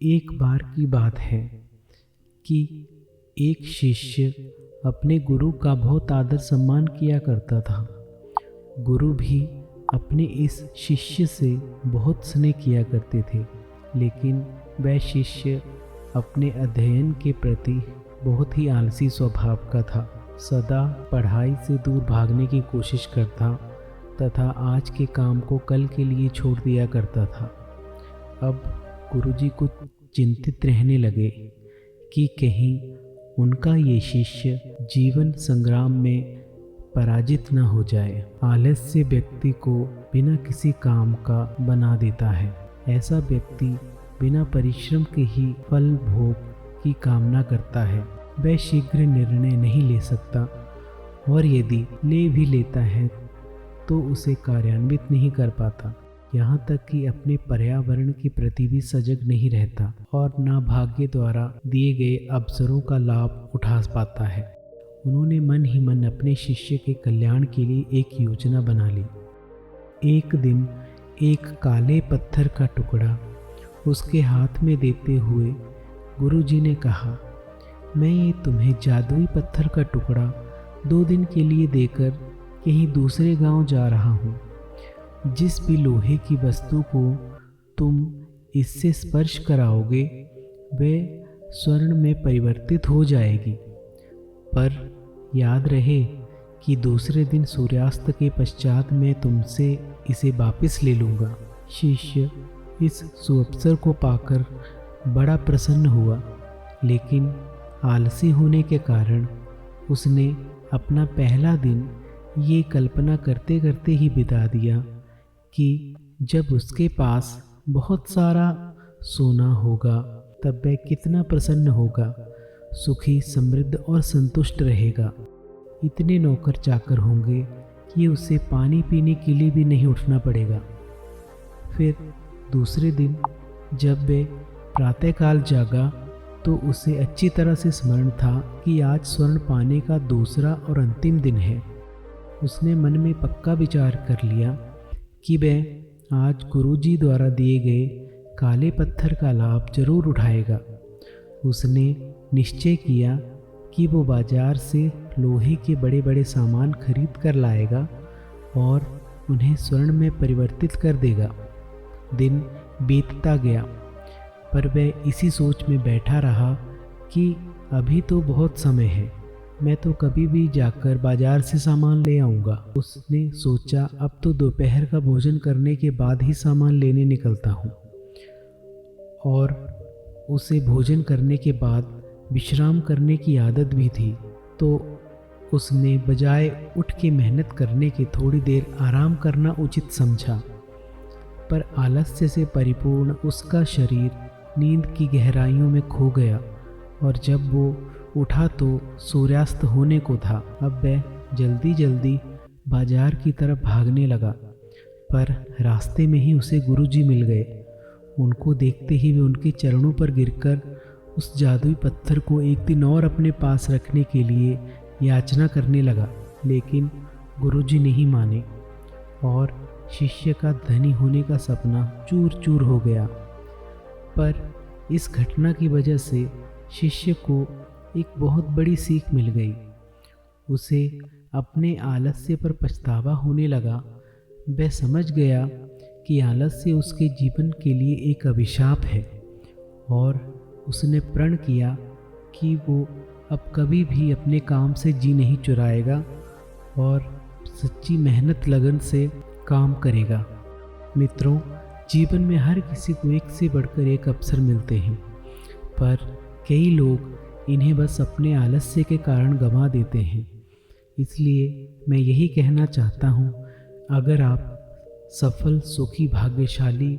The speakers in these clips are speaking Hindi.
एक बार की बात है कि एक शिष्य अपने गुरु का बहुत आदर सम्मान किया करता था। गुरु भी अपने इस शिष्य से बहुत स्नेह किया करते थे, लेकिन वह शिष्य अपने अध्ययन के प्रति बहुत ही आलसी स्वभाव का था। सदा पढ़ाई से दूर भागने की कोशिश करता तथा आज के काम को कल के लिए छोड़ दिया करता था। अब गुरुजी कुछ चिंतित रहने लगे कि कहीं उनका ये शिष्य जीवन संग्राम में पराजित न हो जाए। आलस्य व्यक्ति को बिना किसी काम का बना देता है। ऐसा व्यक्ति बिना परिश्रम के ही फल भोग की कामना करता है। वह शीघ्र निर्णय नहीं ले सकता और यदि ले भी लेता है तो उसे कार्यान्वित नहीं कर पाता। यहाँ तक कि अपने पर्यावरण के प्रति भी सजग नहीं रहता और ना भाग्य द्वारा दिए गए अवसरों का लाभ उठा पाता है। उन्होंने मन ही मन अपने शिष्य के कल्याण के लिए एक योजना बना ली। एक दिन एक काले पत्थर का टुकड़ा उसके हाथ में देते हुए गुरुजी ने कहा, मैं ये तुम्हें जादुई पत्थर का टुकड़ा 2 दिन के लिए देकर कहीं दूसरे गांव जा रहा हूँ। जिस भी लोहे की वस्तु को तुम इससे स्पर्श कराओगे वह स्वर्ण में परिवर्तित हो जाएगी, पर याद रहे कि दूसरे दिन सूर्यास्त के पश्चात मैं तुमसे इसे वापस ले लूँगा। शिष्य इस सुअवसर को पाकर बड़ा प्रसन्न हुआ, लेकिन आलसी होने के कारण उसने अपना पहला दिन ये कल्पना करते करते ही बिता दिया कि जब उसके पास बहुत सारा सोना होगा तब वह कितना प्रसन्न होगा, सुखी, समृद्ध और संतुष्ट रहेगा। इतने नौकर चाकर होंगे कि उसे पानी पीने के लिए भी नहीं उठना पड़ेगा। फिर दूसरे दिन जब वह प्रातःकाल जागा तो उसे अच्छी तरह से स्मरण था कि आज स्वर्ण पाने का दूसरा और अंतिम दिन है। उसने मन में पक्का विचार कर लिया कि वह आज गुरुजी द्वारा दिए गए काले पत्थर का लाभ जरूर उठाएगा। उसने निश्चय किया कि वो बाजार से लोहे के बड़े बड़े सामान खरीद कर लाएगा और उन्हें स्वर्ण में परिवर्तित कर देगा। दिन बीतता गया, पर वह इसी सोच में बैठा रहा कि अभी तो बहुत समय है, मैं तो कभी भी जाकर बाजार से सामान ले आऊँगा। उसने सोचा अब तो दोपहर का भोजन करने के बाद ही सामान लेने निकलता हूँ। और उसे भोजन करने के बाद विश्राम करने की आदत भी थी, तो उसने बजाय उठ के मेहनत करने के थोड़ी देर आराम करना उचित समझा। पर आलस्य से परिपूर्ण उसका शरीर नींद की गहराइयों में खो गया और जब वो उठा तो सूर्यास्त होने को था। अब वह जल्दी जल्दी बाजार की तरफ भागने लगा, पर रास्ते में ही उसे गुरुजी मिल गए। उनको देखते ही वे उनके चरणों पर गिरकर उस जादुई पत्थर को एक दिन और अपने पास रखने के लिए याचना करने लगा, लेकिन गुरुजी नहीं माने और शिष्य का धनी होने का सपना चूर चूर हो गया। पर इस घटना की वजह से शिष्य को एक बहुत बड़ी सीख मिल गई। उसे अपने आलस्य पर पछतावा होने लगा। वह समझ गया कि आलस्य उसके जीवन के लिए एक अभिशाप है और उसने प्रण किया कि वो अब कभी भी अपने काम से जी नहीं चुराएगा और सच्ची मेहनत लगन से काम करेगा। मित्रों, जीवन में हर किसी को एक से बढ़कर एक अवसर मिलते हैं, पर कई लोग इन्हें बस अपने आलस्य के कारण गंवा देते हैं। इसलिए मैं यही कहना चाहता हूँ, अगर आप सफल, सुखी, भाग्यशाली,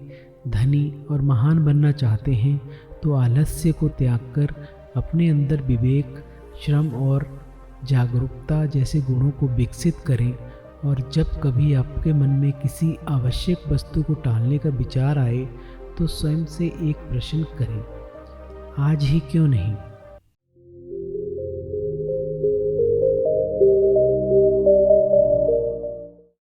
धनी और महान बनना चाहते हैं तो आलस्य को त्याग कर अपने अंदर विवेक, श्रम और जागरूकता जैसे गुणों को विकसित करें। और जब कभी आपके मन में किसी आवश्यक वस्तु को टालने का विचार आए तो स्वयं से एक प्रश्न करें, आज ही क्यों नहीं।